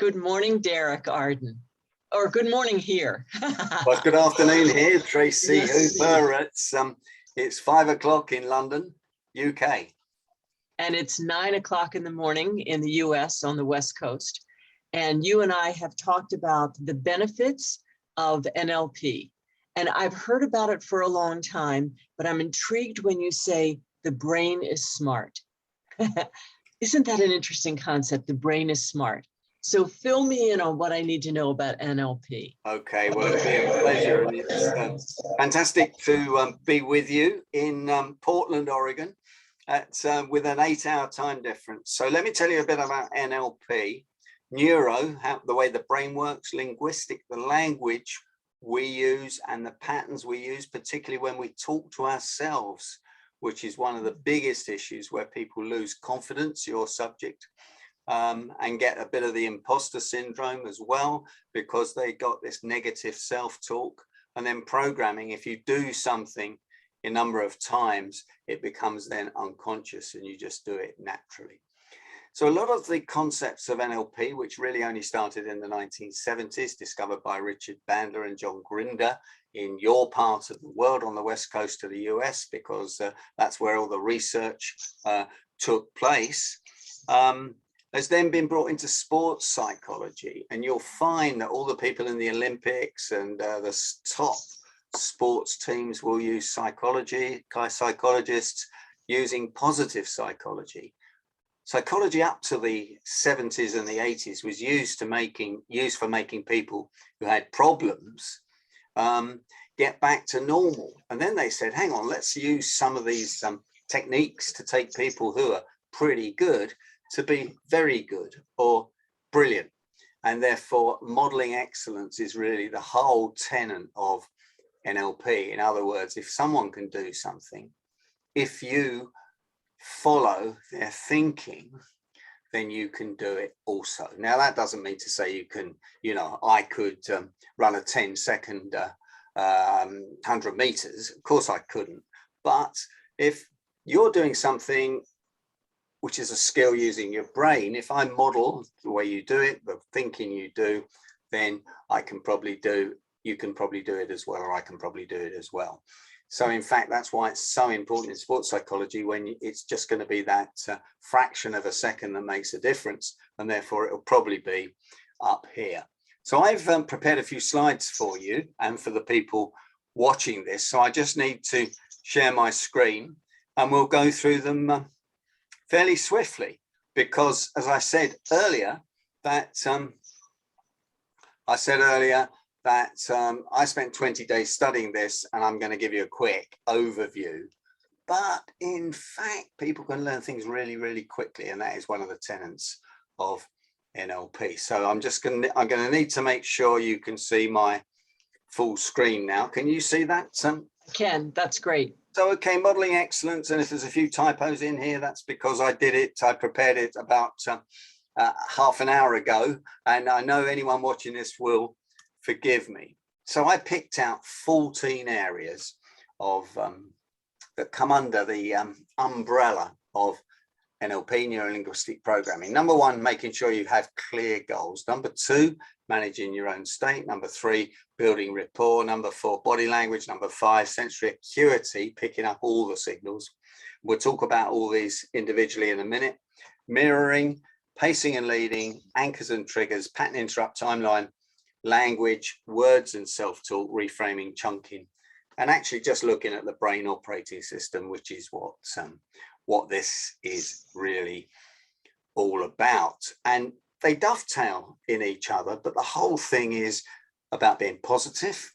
Good morning, Derek Arden. Or good morning here. Well, good afternoon here, Tracy Yes. Hooper. It's 5 o'clock in London, UK. And it's 9 o'clock in the morning in the US on the West Coast. And you and I have talked about the benefits of NLP. And I've heard about it for a long time, but I'm intrigued when you say the brain is smart. Isn't that an interesting concept? The brain is smart. So fill me in on what I need to know about NLP. Okay, well, it'll be a pleasure. And it's fantastic to be with you in Portland, Oregon, with an 8-hour time difference. So let me tell you a bit about NLP. Neuro, the way the brain works, linguistic, the language we use and the patterns we use, particularly when we talk to ourselves, which is one of the biggest issues where people lose confidence, your subject. And get a bit of the imposter syndrome as well, because they got this negative self-talk. And then programming, if you do something a number of times, it becomes then unconscious and you just do it naturally. So a lot of the concepts of NLP, which really only started in the 1970s, discovered by Richard Bandler and John Grinder in your part of the world on the west coast of the US, because that's where all the research took place. Has then been brought into sports psychology, and you'll find that all the people in the Olympics and the top sports teams will use psychologists using positive psychology. Psychology up to the 70s and the 80s was used for making people who had problems get back to normal. And then they said, hang on, let's use some of these techniques to take people who are pretty good to be very good or brilliant. And therefore modeling excellence is really the whole tenet of NLP. In other words, if someone can do something, if you follow their thinking, then you can do it also. Now, that doesn't mean to say you can, I could run a 10-second 100 meters. Of course I couldn't. But if you're doing something which is a skill using your brain, if I model the way you do it, the thinking you do, then you can probably do it as well, or I can probably do it as well. So in fact, that's why it's so important in sports psychology, when it's just going to be that fraction of a second that makes a difference, and therefore it'll probably be up here. So I've prepared a few slides for you and for the people watching this. So I just need to share my screen and we'll go through them fairly swiftly, because as I said earlier, that I spent 20 days studying this, and I'm going to give you a quick overview. But in fact, people can learn things really, really quickly, and that is one of the tenets of NLP. So I'm going to need to make sure you can see my full screen now. Can you see that? Ken, that's great. So, okay, modeling excellence, and if there's a few typos in here, that's because I prepared it about half an hour ago, and I know anyone watching this will forgive me. So I picked out 14 areas of that come under the umbrella of NLP, neuro-linguistic programming. Number 1, making sure you have clear goals. Number 2, managing your own state. Number 3, building rapport. Number 4, body language. Number 5, sensory acuity, picking up all the signals. We'll talk about all these individually in a minute. Mirroring, pacing and leading, anchors and triggers, pattern interrupt, timeline, language, words and self-talk, reframing, chunking, and actually just looking at the brain operating system, which is what this is really all about. And they dovetail in each other, but the whole thing is about being positive,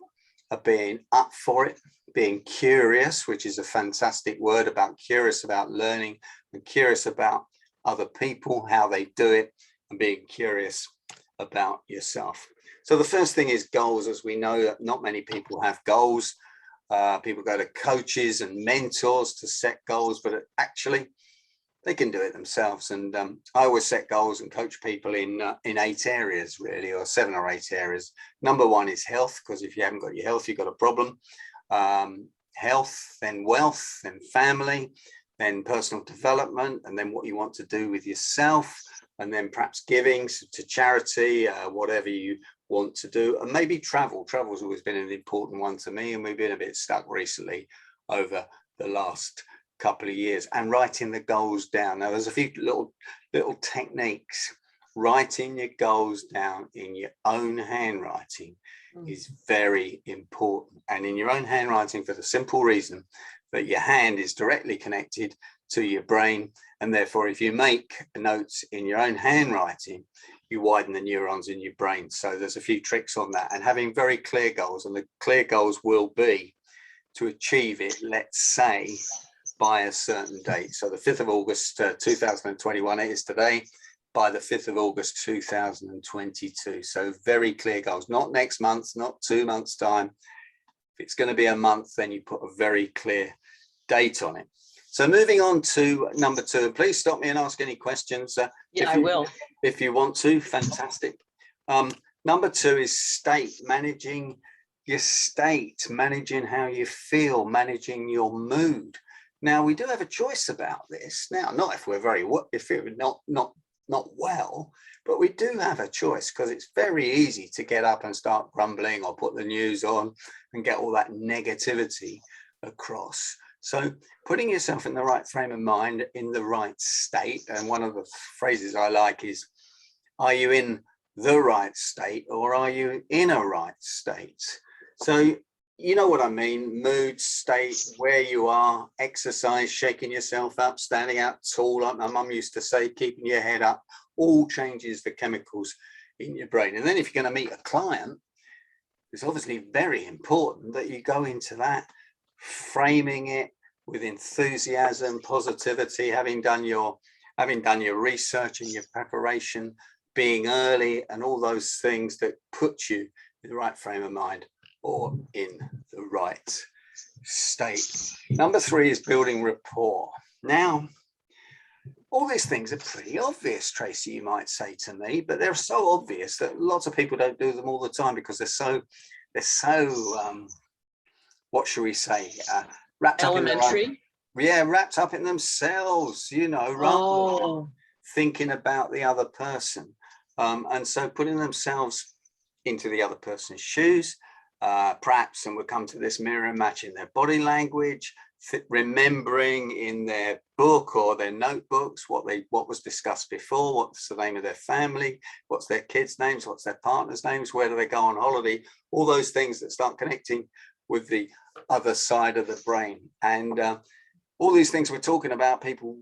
being up for it, being curious, which is a fantastic word, about curious about learning and curious about other people, how they do it, and being curious about yourself. So the first thing is goals. As we know, that not many people have goals. People go to coaches and mentors to set goals, but actually they can do it themselves. And I always set goals and coach people in 8 areas, really, or 7 or 8 areas. Number 1 is health, because if you haven't got your health, you've got a problem. Health, then wealth, then family, then personal development, and then what you want to do with yourself, and then perhaps giving to charity, whatever you want to do, and maybe travel. Travel's always been an important one to me, and we've been a bit stuck recently over the last couple of years, and writing the goals down. Now, there's a few little techniques. Writing your goals down in your own handwriting is very important, and in your own handwriting for the simple reason that your hand is directly connected to your brain, and therefore if you make notes in your own handwriting, you widen the neurons in your brain. So there's a few tricks on that, and having very clear goals, and the clear goals will be to achieve it, let's say, by a certain date. So the 5th of August 2021, it is today, by the 5th of August 2022. So very clear goals, not next month, not 2 months time. If it's going to be a month, then you put a very clear date on it. So moving on to number 2, please stop me and ask any questions. I will. If you want to, fantastic. Number 2 is state, managing your state, managing how you feel, managing your mood. Now, we do have a choice about this. Now, not if we're not well, but we do have a choice, because it's very easy to get up and start grumbling or put the news on and get all that negativity across. So putting yourself in the right frame of mind, in the right state, and one of the phrases I like is, are you in the right state, or are you in a right state? So you know what I mean, mood, state, where you are, exercise, shaking yourself up, standing out tall, like my mum used to say, keeping your head up, all changes the chemicals in your brain. And then if you're going to meet a client, it's obviously very important that you go into that, framing it with enthusiasm, positivity, having done your research and your preparation, being early, and all those things that put you in the right frame of mind, or in the right state. Number 3 is building rapport. Now, all these things are pretty obvious, Tracy, you might say to me, but they're so obvious that lots of people don't do them all the time, because they're so what shall we say, wrapped Elementary. up in wrapped up in themselves, rather than thinking about the other person. And so putting themselves into the other person's shoes, perhaps, and we'll come to this, mirror and matching their body language, remembering in their book or their notebooks what was discussed before, what's the name of their family, what's their kids' names, what's their partner's names, where do they go on holiday, all those things that start connecting with the other side of the brain. And all these things we're talking about, people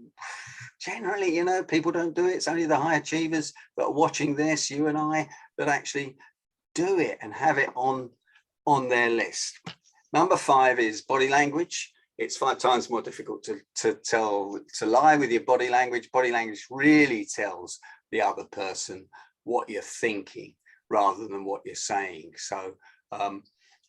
generally, people don't do it. It's only the high achievers that are watching this, you and I, that actually do it and have it on their list. Number 5 is body language. It's 5 times more difficult to lie with your body language. Body language really tells the other person what you're thinking rather than what you're saying. So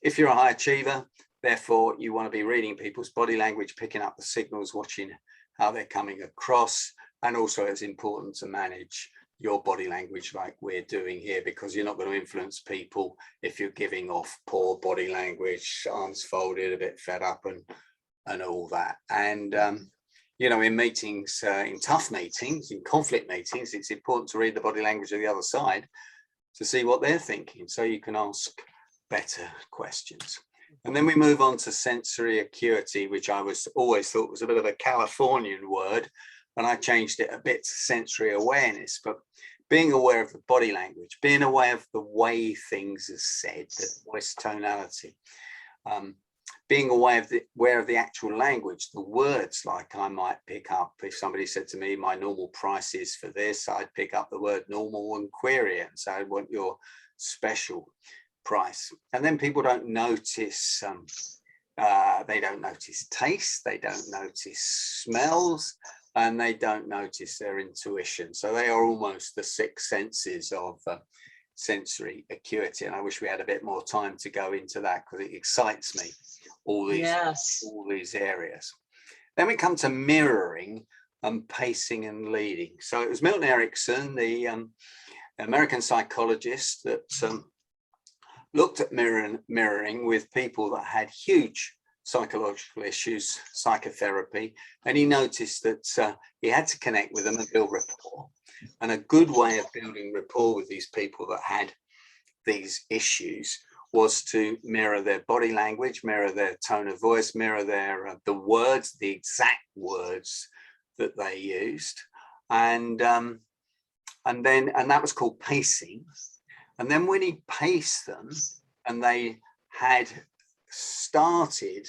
if you're a high achiever, therefore you want to be reading people's body language, picking up the signals, watching how they're coming across. And also it's important to manage your body language like we're doing here, because you're not going to influence people if you're giving off poor body language, arms folded, a bit fed up and all that. And in meetings, in tough meetings, in conflict meetings, it's important to read the body language of the other side to see what they're thinking, so you can ask better questions. And then we move on to sensory acuity, which I always thought was a bit of a Californian word, and I changed it a bit to sensory awareness. But being aware of the body language, being aware of the way things are said, the voice tonality, being aware of the actual language, the words, like I might pick up, if somebody said to me, my normal price is for this, I'd pick up the word normal and query it and say, I want your special price. And then people don't notice, they don't notice taste, they don't notice smells, and they don't notice their intuition. So they are almost the 6 senses of sensory acuity. And I wish we had a bit more time to go into that, because it excites me, all these areas. Then we come to mirroring and pacing and leading. So it was Milton Erickson, the American psychologist, that looked at mirroring with people that had huge psychological issues, psychotherapy, and he noticed that he had to connect with them and build rapport. And a good way of building rapport with these people that had these issues was to mirror their body language, mirror their tone of voice, mirror their the words, the exact words that they used, and that was called pacing. And then when he paced them, and they had started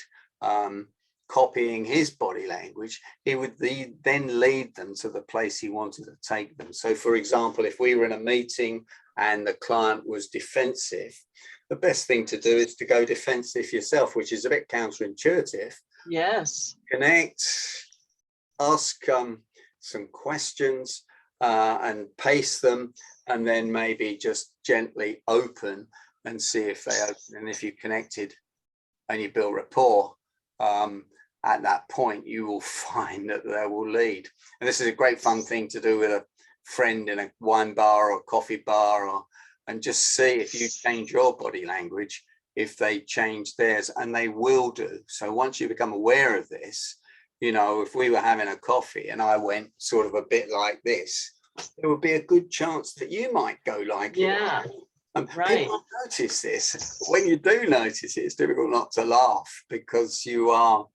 copying his body language, he would then lead them to the place he wanted to take them. So, for example, if we were in a meeting and the client was defensive, the best thing to do is to go defensive yourself, which is a bit counterintuitive. Yes. Connect, ask some questions and pace them, and then maybe just gently open and see if they open. And if you connected and you build rapport, at that point, you will find that they will lead. And this is a great fun thing to do with a friend in a wine bar or coffee bar, and just see if you change your body language, if they change theirs, and they will do. So once you become aware of this, you know, if we were having a coffee and I went sort of a bit like this, there would be a good chance that you might go like it. Right. People notice this. When you do notice it, it's difficult not to laugh, because you are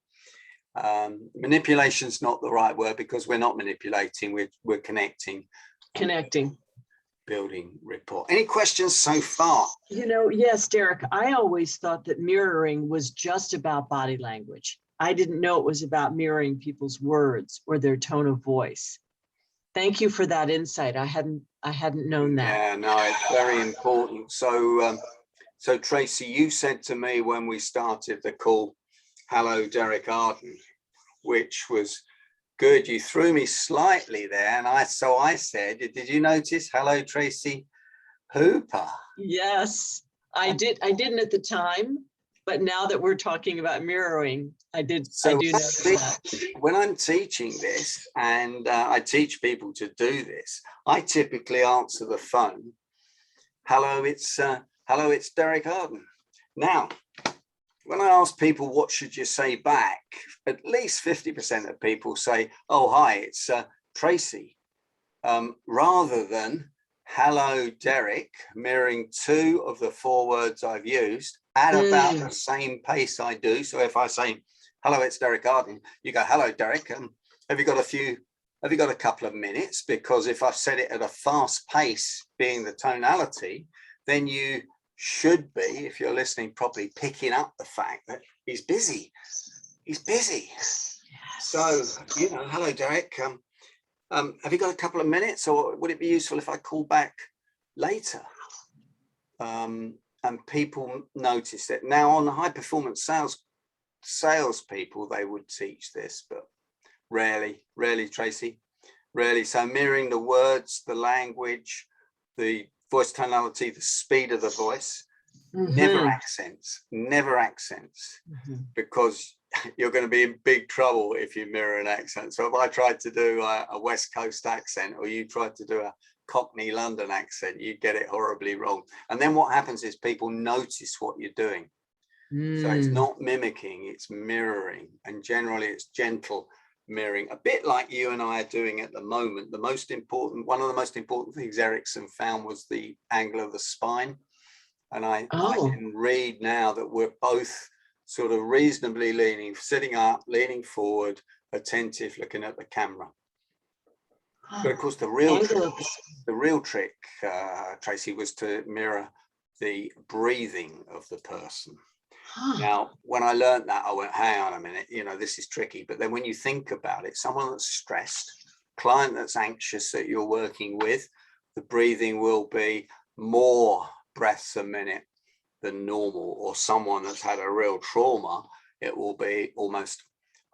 manipulation's not the right word, because we're not manipulating, we're connecting, building rapport. Any questions so far? You know, yes, Derek, I always thought that mirroring was just about body language. I didn't know it was about mirroring people's words or their tone of voice. Thank you for that insight. I hadn't known that. Yeah, no, it's very important. So so Tracy, you said to me when we started the call, "Hello, Derek Arden," which was good. You threw me slightly there, and I said, "Did you notice? Hello, Tracy Hooper." Yes, I did. I didn't at the time, but now that we're talking about mirroring, I do notice that. When I'm teaching this, and I teach people to do this, I typically answer the phone, "Hello, it's Derek Arden." Now, when I ask people what should you say back, at least 50% of people say, "Oh, hi, it's Tracy," rather than "Hello, Derek," mirroring 2 of the 4 words I've used at about the same pace I do. So if I say, "Hello, it's Derek Arden," you go, "Hello, Derek. Have you got a couple of minutes?" Because if I've said it at a fast pace, being the tonality, then you should be, if you're listening properly, picking up the fact that he's busy. He's busy. Yes. So, you know, "Hello, Derek. Have you got a couple of minutes, or would it be useful if I call back later?" And people notice it. Now, on the high performance salespeople, they would teach this, but rarely, Tracy, rarely. So mirroring the words, the language, the voice tonality, the speed of the voice, never accents, because you're going to be in big trouble if you mirror an accent. So if I tried to do a West Coast accent, or you tried to do a Cockney London accent, you get it horribly wrong. And then what happens is people notice what you're doing. So it's not mimicking, it's mirroring, and generally it's gentle mirroring, a bit like you and I are doing at the moment. One of the most important things Erickson found was the angle of the spine. And I can read now that we're both sort of reasonably leaning, sitting up, leaning forward, attentive, looking at the camera. But of course, the real trick, Tracy, was to mirror the breathing of the person. Now, when I learned that, I went, hang on a minute, you know, this is tricky. But then when you think about it, someone that's stressed, client that's anxious that you're working with, the breathing will be more breaths a minute than normal. Or someone that's had a real trauma, it will be almost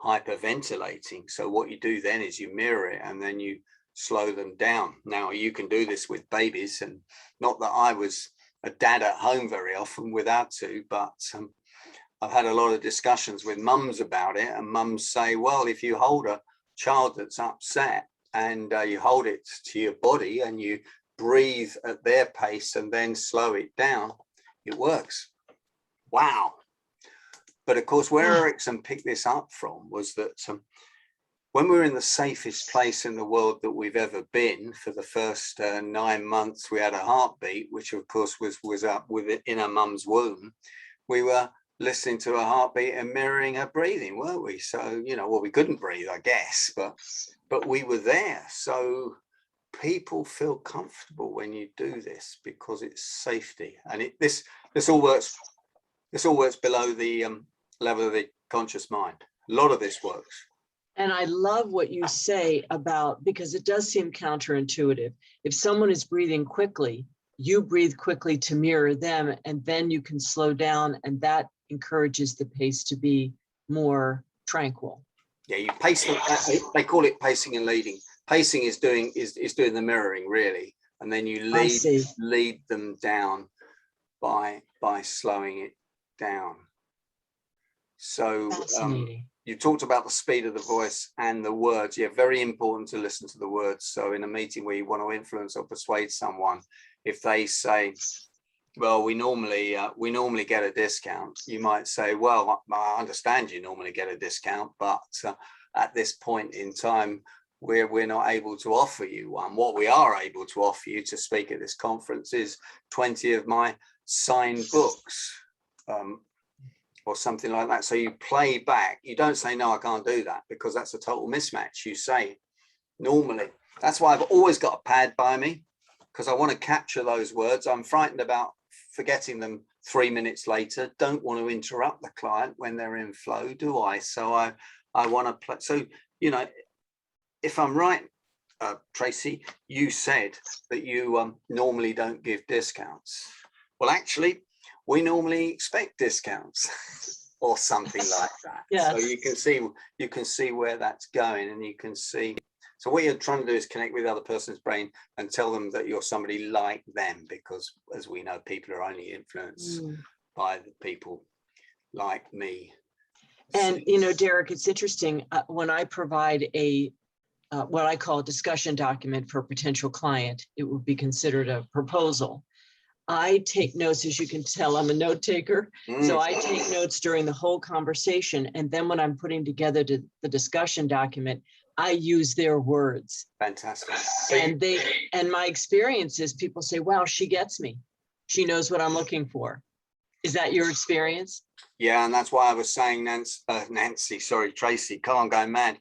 hyperventilating. So what you do then is you mirror it, and then you slow them down. Now, you can do this with babies, and not that I was a dad at home very often without to, but I've had a lot of discussions with mums about it, and mums say, well, if you hold a child that's upset and you hold it to your body and you breathe at their pace and then slow it down, it works. Wow. But of course, where Erickson picked this up from was that when we were in the safest place in the world that we've ever been, for the first 9 months, we had a heartbeat, which of course was up in our mum's womb. We were listening to her heartbeat and mirroring her breathing, weren't we? So, you know, well, we couldn't breathe, I guess, but we were there. So people feel comfortable when you do this because it's safety, and this all works. This all works below the level of the conscious mind. A lot of this works. And I love what you say about, because it does seem counterintuitive. If someone is breathing quickly, you breathe quickly to mirror them, and then you can slow down, and that encourages the pace to be more tranquil. Yeah, you pace them. They call it pacing and leading. Pacing is doing the mirroring, really, and then you lead them down by slowing it down. So you talked about the speed of the voice and the words. Yeah, very important to listen to the words. So in a meeting where you want to influence or persuade someone, if they say, well, we normally get a discount, you might say, well, I understand you normally get a discount, but at this point in time, we're not able to offer you one. What we are able to offer you to speak at this conference is 20 of my signed books, or something like that. So you play back. You don't say, no, I can't do that, because that's a total mismatch. You say, normally. That's why I've always got a pad by me, because I want to capture those words. I'm frightened about forgetting them 3 minutes later. Don't want to interrupt the client when they're in flow, do I? So I want to play. So, you know, if I'm right, Tracy, you said that you normally don't give discounts. Well, actually, we normally expect discounts or something like that. Yes. So you can see where that's going, and you can see. So what you're trying to do is connect with the other person's brain and tell them that you're somebody like them, because as we know, people are only influenced by the people like me. And, you know, Derek, it's interesting when I provide a what I call a discussion document for a potential client, it would be considered a proposal. I take notes, as you can tell, I'm a note taker. So I take notes during the whole conversation. And then when I'm putting together the discussion document, I use their words. Fantastic. And my experience is people say, wow, she gets me. She knows what I'm looking for. Is that your experience? Yeah, and that's why I was saying, Tracy, come on, going mad.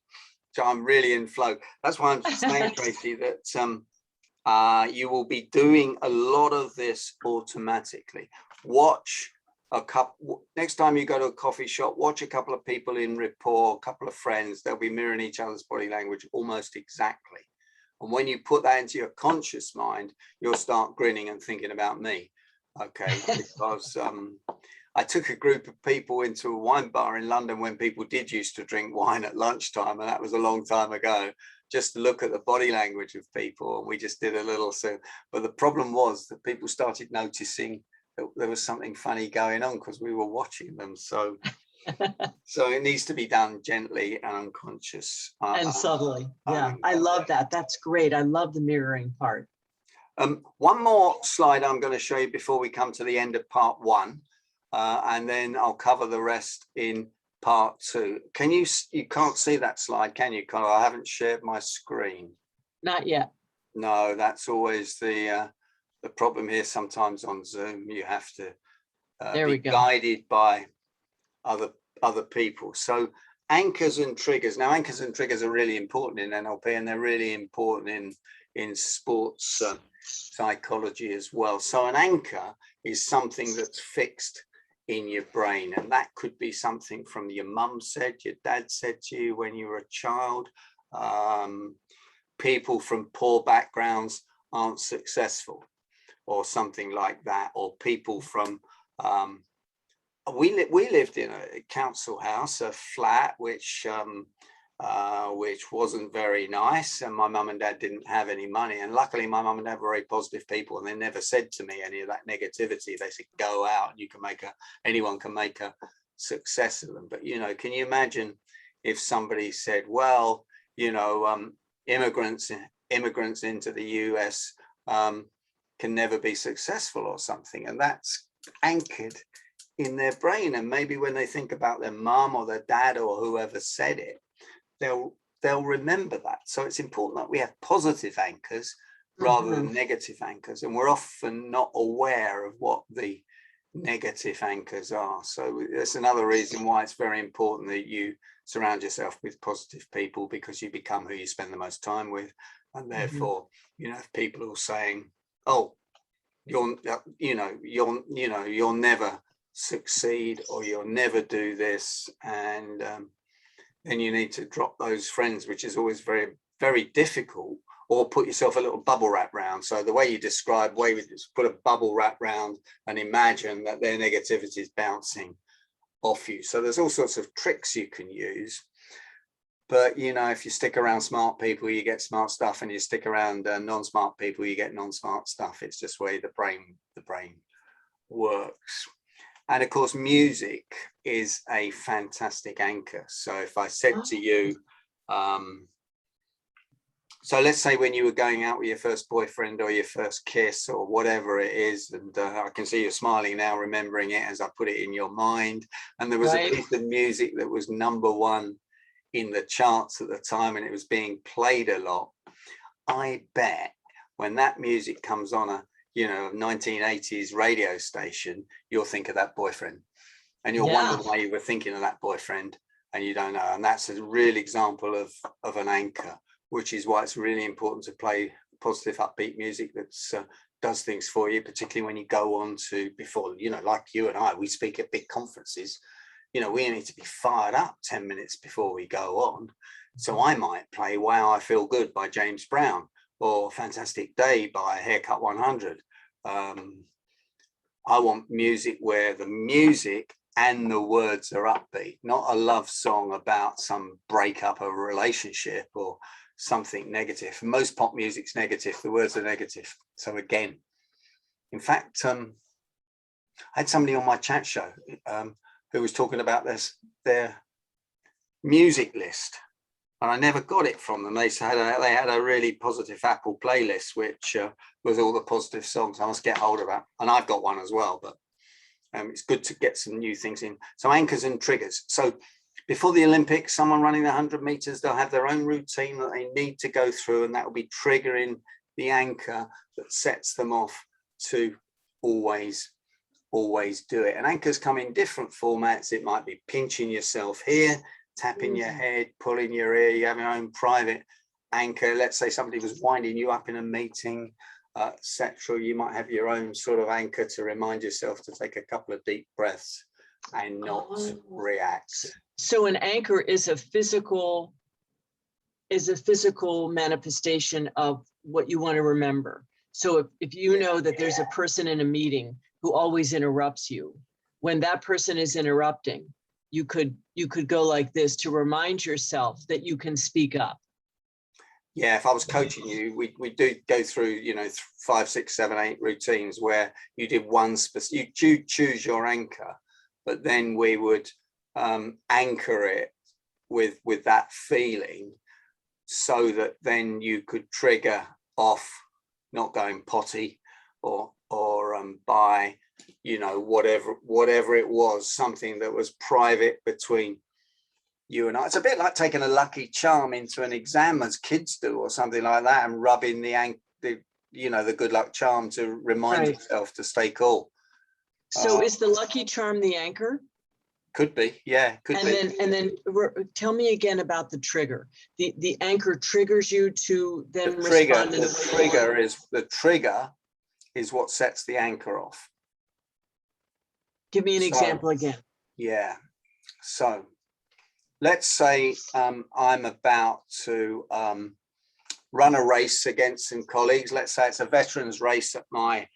So I'm really in flow. That's why I'm saying, Tracy, that you will be doing a lot of this automatically. Watch next time you go to a coffee shop, watch a couple of people in Rapport, a couple of friends. They'll be mirroring each other's body language almost exactly. And when you put that into your conscious mind, you'll start grinning and thinking about me. Okay, because I took a group of people into a wine bar in London when people did used to drink wine at lunchtime, and that was a long time ago, just to look at the body language of people, and we just did a little. But the problem was that people started noticing that there was something funny going on because we were watching them. So it needs to be done gently and unconscious. And subtly. Yeah, I love that. That's great. I love the mirroring part. One more slide I'm going to show you before we come to the end of part 1. And then I'll cover the rest in part 2. You can't see that slide, can you, Connor? I haven't shared my screen. Not yet. No, that's always the problem here. Sometimes on Zoom, you have to be guided by other people. So anchors and triggers. Now, anchors and triggers are really important in NLP, and they're really important in sports psychology as well. So an anchor is something that's fixed in your brain, and that could be something from your mum said, your dad said to you when you were a child. People from poor backgrounds aren't successful, or something like that, or people from we lived in a council house, a flat, which wasn't very nice, and my mum and dad didn't have any money, and luckily my mum and dad were very positive people, and they never said to me any of that negativity. They said, go out, and anyone can make a success of them. But, you know, can you imagine if somebody said, well, you know, immigrants into the US can never be successful or something, and that's anchored in their brain, and maybe when they think about their mum or their dad or whoever said it, they'll remember that. So it's important that we have positive anchors rather than negative anchors, and we're often not aware of what the negative anchors are. So that's another reason why it's very important that you surround yourself with positive people, because you become who you spend the most time with. And therefore, you know, if people are saying, oh, you'll never succeed, or you'll never do this, and then you need to drop those friends, which is always very, very difficult, or put yourself a little bubble wrap round. So the way you describe, way with put a bubble wrap round and imagine that their negativity is bouncing off you. So there's all sorts of tricks you can use. But, you know, if you stick around smart people, you get smart stuff, and you stick around non-smart people, you get non-smart stuff. It's just the way the brain works. And of course, music is a fantastic anchor. So if I said to you, so let's say when you were going out with your first boyfriend or your first kiss or whatever it is, and I can see you smiling now, remembering it as I put it in your mind. And there was a piece of music that was #1 in the charts at the time, and it was being played a lot. I bet when that music comes on a 1980s radio station, you'll think of that boyfriend, and you'll wonder why you were thinking of that boyfriend, and you don't know. And that's a real example of an anchor, which is why it's really important to play positive, upbeat music that does things for you, particularly when you go on to, before, like you and I, we speak at big conferences. We need to be fired up 10 minutes before we go on. So I might play Wow, I Feel Good by James Brown, or Fantastic Day by Haircut 100. I want music where the music and the words are upbeat, not a love song about some breakup of a relationship or something negative. Most pop music's negative, the words are negative. So again, in fact, I had somebody on my chat show who was talking about their music list, and I never got it from them. They had a really positive Apple playlist, which was all the positive songs. I must get hold of that, and I've got one as well. But it's good to get some new things in. So anchors and triggers. So before the Olympics, someone running the 100 meters, they'll have their own routine that they need to go through, and that will be triggering the anchor that sets them off to always do it. And anchors come in different formats. It might be pinching yourself here, tapping your head, pulling your ear. You have your own private anchor. Let's say somebody was winding you up in a meeting, etc. You might have your own sort of anchor to remind yourself to take a couple of deep breaths and not react. So an anchor is a physical manifestation of what you want to remember. So if you know that there's a person in a meeting who always interrupts you, when that person is interrupting, you could go like this to remind yourself that you can speak up. Yeah, if I was coaching you, we do go through 5, 6, 7, 8 routines where you did one specific, you choose your anchor, but then we would anchor it with that feeling, so that then you could trigger off not going potty or by whatever it was, something that was private between you and I. It's a bit like taking a lucky charm into an exam, as kids do, or something like that, and rubbing the good luck charm to remind yourself to stay cool. So is the lucky charm the anchor? Could be, yeah, could be. And then tell me again about the trigger. The anchor triggers you to then respond. The trigger is what sets the anchor off. Give me an example again. Yeah. So let's say I'm about to run a race against some colleagues. Let's say it's a veterans race at my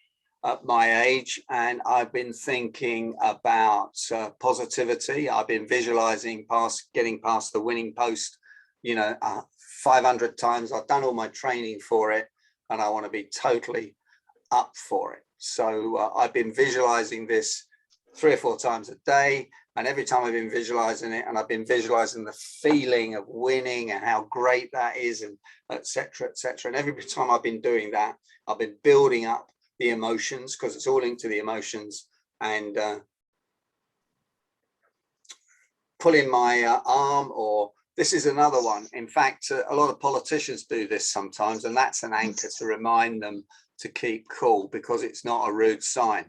age, and I've been thinking about positivity. I've been visualizing getting past the winning post 500 times. I've done all my training for it, and I want to be totally up for it. So I've been visualizing this 3 or 4 times a day, and every time I've been visualizing it, and I've been visualizing the feeling of winning and how great that is, and etc. And every time I've been doing that, I've been building up the emotions, because it's all linked to the emotions, and pulling my arm, or this is another one. In fact, a lot of politicians do this sometimes, and that's an anchor to remind them to keep cool, because it's not a rude sign.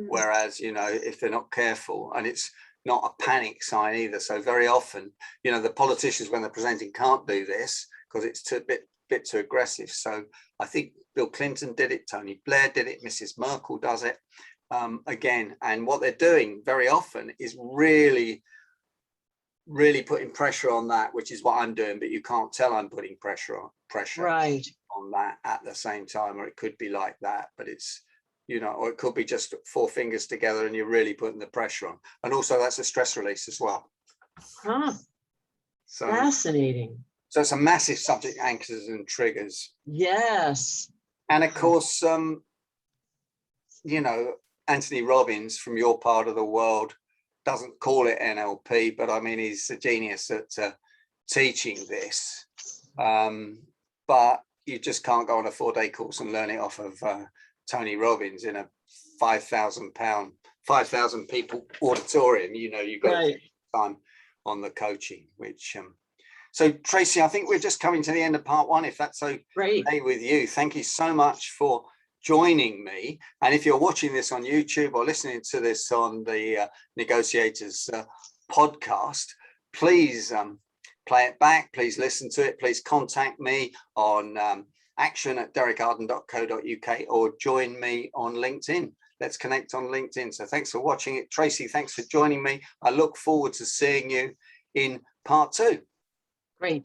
Whereas, you know, if they're not careful, and it's not a panic sign either. So very often, you know, the politicians, when they're presenting, can't do this because it's a bit too aggressive. So I think Bill Clinton did it, Tony Blair did it, Mrs. Merkel does it again. And what they're doing very often is really putting pressure on that, which is what I'm doing, but you can't tell I'm putting pressure Right. on that at the same time. Or it could be like that, but it's, you know, or it could be just 4 fingers together and you're really putting the pressure on. And also that's a stress release as well. Huh. So Fascinating. So it's a massive subject, anchors and triggers. Yes. And of course, you know, Anthony Robbins from your part of the world doesn't call it NLP, but I mean, he's a genius at teaching this. But you just can't go on a 4-day course and learn it off of Tony Robbins in a 5,000 people auditorium. You know, you've got right. time on the coaching, which so Tracy, I think we're just coming to the end of part 1, if that's okay with you. Thank you so much for joining me. And if you're watching this on YouTube or listening to this on the Negotiators podcast, please play it back, please listen to it, please contact me on action@derekarden.co.uk or join me on LinkedIn. Let's connect on LinkedIn. So thanks for watching it. Tracy, thanks for joining me. I look forward to seeing you in part 2. Great.